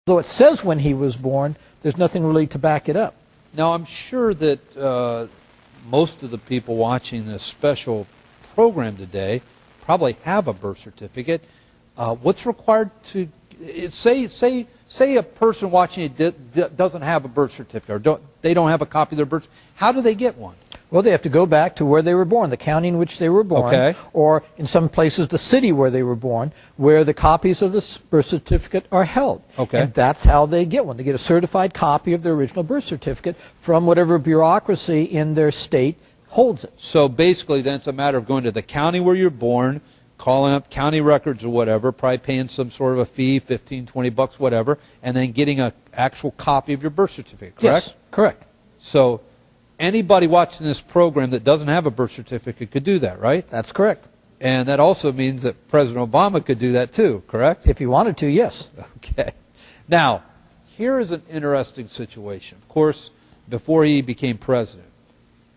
Though it says when he was born, there's nothing really to back it up. Now, I'm sure that most of the people watching this special program today probably have a birth certificate. What's required to say a person watching it doesn't have a birth certificate, or they don't have a copy of their birth. How do they get one? Well, they have to go back to where they were born, the county in which they were born, okay, or in some places the city where they were born, where the copies of the birth certificate are held. Okay. And that's how they get one. They get a certified copy of their original birth certificate from whatever bureaucracy in their state holds it. So basically then it's a matter of going to the county where you're born, calling up county records or whatever, probably paying some sort of a fee, 15, 20 bucks, whatever, and then getting an actual copy of your birth certificate, correct? Yes, correct. So anybody watching this program that doesn't have a birth certificate could do that, right? That's correct. And that also means that President Obama could do that too, correct? If he wanted to, yes. Okay. Now, here is an interesting situation. Of course, before he became president,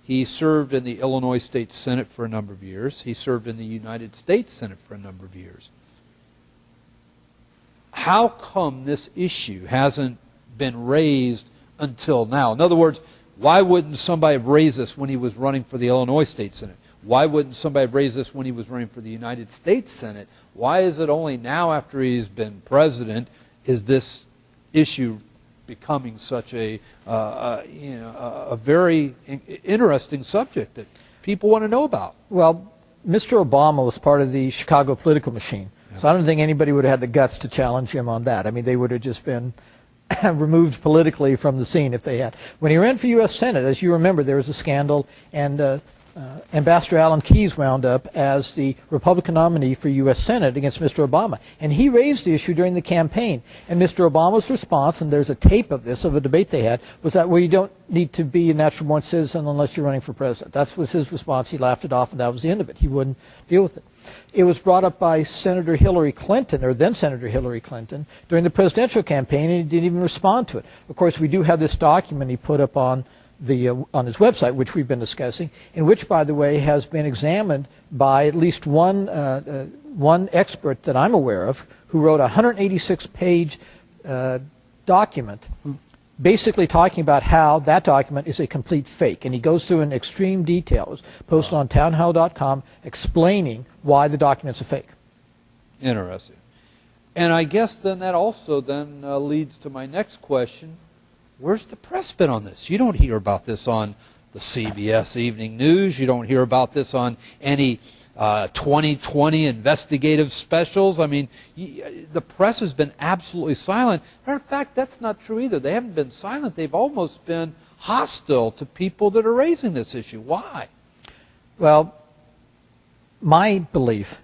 he served in the Illinois State Senate for a number of years. He served in the United States Senate for a number of years. How come this issue hasn't been raised until now? In other words, why wouldn't somebody have raised this when he was running for the Illinois State Senate? Why wouldn't somebody have raised this when he was running for the United States Senate? Why is it only now, after he's been president, is this issue becoming such a very interesting subject that people want to know about? Well, Mr. Obama was part of the Chicago political machine, so I don't think anybody would have had the guts to challenge him on that. I mean, they would have just been removed politically from the scene if they had. When he ran for U.S. Senate, as you remember, there was a scandal, and Ambassador Alan Keyes wound up as the Republican nominee for U.S. Senate against Mr. Obama. And he raised the issue during the campaign. And Mr. Obama's response, and there's a tape of this, of a debate they had, was that, well, you don't need to be a natural-born citizen unless you're running for president. That was his response. He laughed it off, and that was the end of it. He wouldn't deal with it. It was brought up by Senator Hillary Clinton, or then Senator Hillary Clinton, during the presidential campaign, and he didn't even respond to it. Of course, we do have this document he put up on his website, which we've been discussing, in which, by the way, has been examined by at least one expert that I'm aware of, who wrote a 186-page document, basically talking about how that document is a complete fake. And he goes through in extreme detail. It was posted on townhall.com explaining why the document's a fake. Interesting. And I guess then that also then leads to my next question. Where's the press been on this? You don't hear about this on the CBS Evening News. You don't hear about this on any 2020 investigative specials. I mean, the press has been absolutely silent. Matter of fact, that's not true either. They haven't been silent. They've almost been hostile to people that are raising this issue. Why? Well, my belief,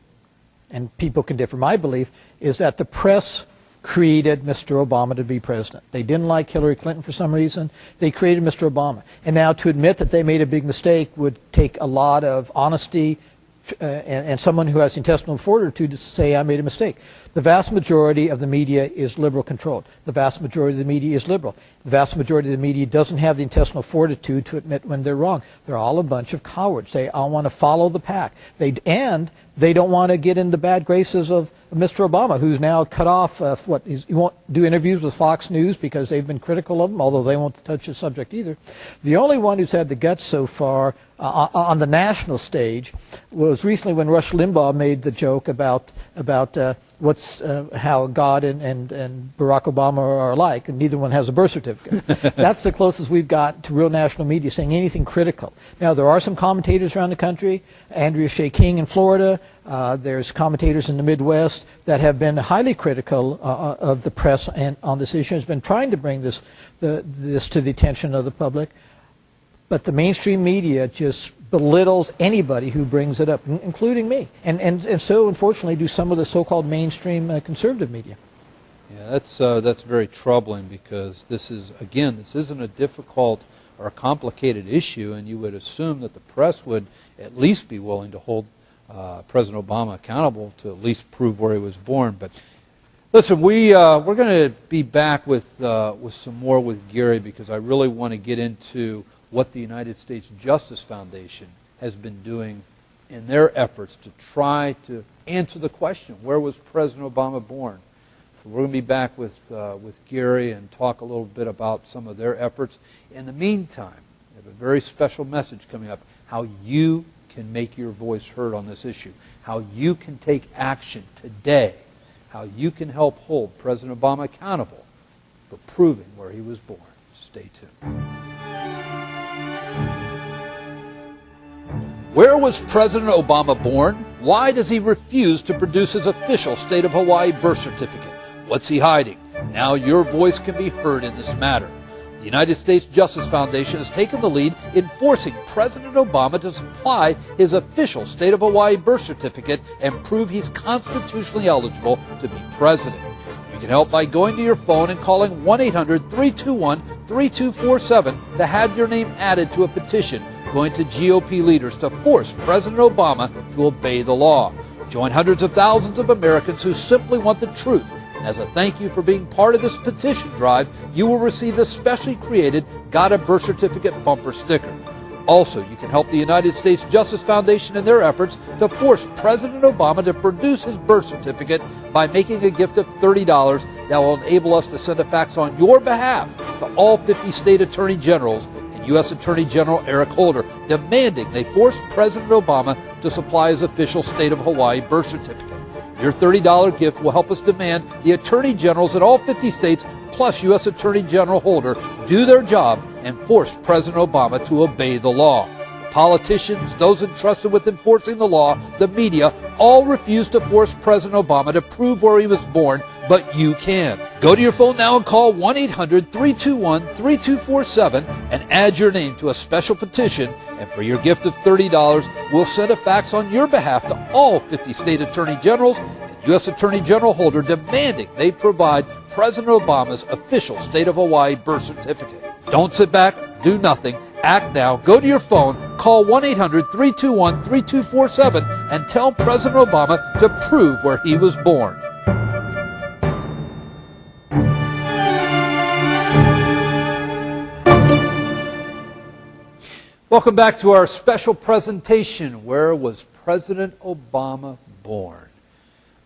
and people can differ, my belief is that the press created Mr. Obama to be president. They didn't like Hillary Clinton for some reason. They created Mr. Obama. And now to admit that they made a big mistake would take a lot of honesty and someone who has intestinal fortitude to say, I made a mistake. The vast majority of the media is liberal controlled. The vast majority of the media is liberal. The vast majority of the media doesn't have the intestinal fortitude to admit when they're wrong. They're all a bunch of cowards. They all want to follow the pack. And they don't want to get in the bad graces of Mr. Obama, who's now cut off. He won't do interviews with Fox News because they've been critical of him, although they won't touch the subject either. The only one who's had the guts so far on the national stage was recently when Rush Limbaugh made the joke about how God and Barack Obama are alike, and neither one has a birth certificate. That's the closest we've got to real national media saying anything critical. Now, there are some commentators around the country, Andrea Shea King in Florida, there's commentators in the Midwest that have been highly critical of the press and on this issue, has been trying to bring this to the attention of the public. But the mainstream media just belittles anybody who brings it up, including me. And so, unfortunately, do some of the so-called mainstream conservative media. Yeah, that's very troubling, because this isn't a difficult or a complicated issue, and you would assume that the press would at least be willing to hold President Obama accountable to at least prove where he was born. But listen, we're going to be back with some more with Gary, because I really want to get into what the United States Justice Foundation has been doing in their efforts to try to answer the question, where was President Obama born? So we're going to be back with Gary and talk a little bit about some of their efforts. In the meantime, we have a very special message coming up, how you can make your voice heard on this issue, how you can take action today, how you can help hold President Obama accountable for proving where he was born. Stay tuned. Where was President Obama born? Why does he refuse to produce his official state of Hawaii birth certificate? What's he hiding? Now your voice can be heard in this matter. The United States Justice Foundation has taken the lead in forcing President Obama to supply his official state of Hawaii birth certificate and prove he's constitutionally eligible to be president. You can help by going to your phone and calling 1-800-321-3247 to have your name added to a petition going to GOP leaders to force President Obama to obey the law. Join hundreds of thousands of Americans who simply want the truth. And as a thank you for being part of this petition drive, you will receive the specially created Got a Birth Certificate bumper sticker. Also, you can help the United States Justice Foundation in their efforts to force President Obama to produce his birth certificate by making a gift of $30 that will enable us to send a fax on your behalf to all 50 state attorney generals and U.S. Attorney General Eric Holder, demanding they force President Obama to supply his official state of Hawaii birth certificate. Your $30 gift will help us demand the attorney generals in all 50 states plus U.S. Attorney General Holder do their job and force President Obama to obey the law. Politicians, those entrusted with enforcing the law, the media, all refuse to force President Obama to prove where he was born, but you can. Go to your phone now and call 1-800-321-3247 and add your name to a special petition. And for your gift of $30, we'll send a fax on your behalf to all 50 state attorney generals and U.S. Attorney General Holder demanding they provide President Obama's official state of Hawaii birth certificate. Don't sit back, do nothing, act now. Go to your phone, call 1-800-321-3247 and tell President Obama to prove where he was born. Welcome back to our special presentation, Where Was President Obama Born?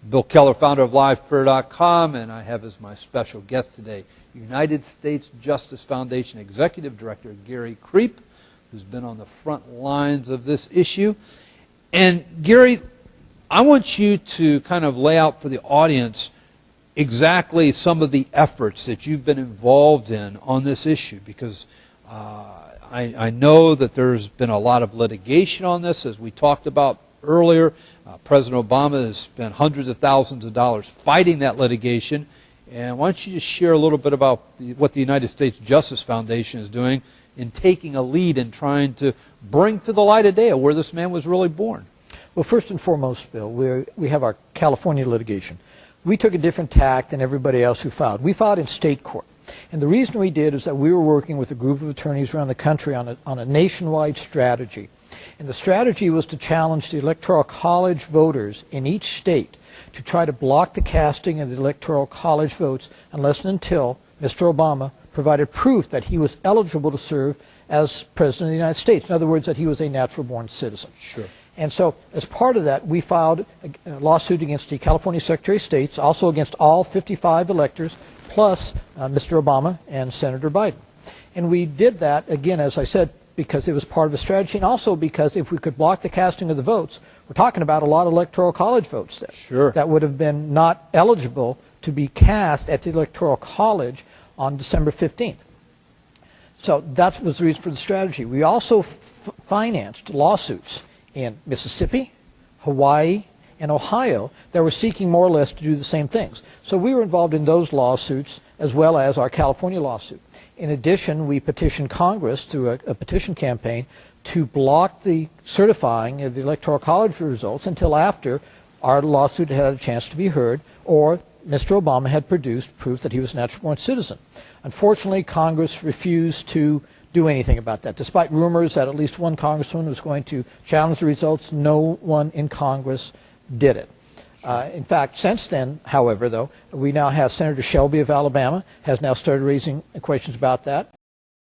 Bill Keller, founder of LivePrayer.com, and I have as my special guest today United States Justice Foundation Executive Director Gary Creep, who's been on the front lines of this issue. And Gary, I want you to kind of lay out for the audience exactly some of the efforts that you've been involved in on this issue, because I know that there's been a lot of litigation on this, as we talked about earlier. President Obama has spent hundreds of thousands of dollars fighting that litigation. And why don't you just share a little bit about what the United States Justice Foundation is doing in taking a lead in trying to bring to the light of day where this man was really born? Well, first and foremost, Bill, we have our California litigation. We took a different tack than everybody else who filed. We filed in state court. And the reason we did is that we were working with a group of attorneys around the country on a nationwide strategy. And the strategy was to challenge the Electoral College voters in each state to try to block the casting of the Electoral College votes unless and until Mr. Obama provided proof that he was eligible to serve as President of the United States. In other words, that he was a natural-born citizen. Sure. And so, as part of that, we filed a lawsuit against the California Secretary of State, also against all 55 electors, plus Mr. Obama and Senator Biden. And we did that, again, as I said, because it was part of a strategy, and also because if we could block the casting of the votes, we're talking about a lot of Electoral College votes there. Sure. That would have been not eligible to be cast at the Electoral College on December 15th. So that was the reason for the strategy. We also financed lawsuits in Mississippi, Hawaii, and Ohio that were seeking more or less to do the same things. So we were involved in those lawsuits as well as our California lawsuit. In addition, we petitioned Congress through a petition campaign to block the certifying of the Electoral College results until after our lawsuit had a chance to be heard or Mr. Obama had produced proof that he was a natural-born citizen. Unfortunately, Congress refused to do anything about that. Despite rumors that at least one congressman was going to challenge the results, no one in Congress did it. In fact, since then, however, though, we now have Senator Shelby of Alabama has now started raising questions about that.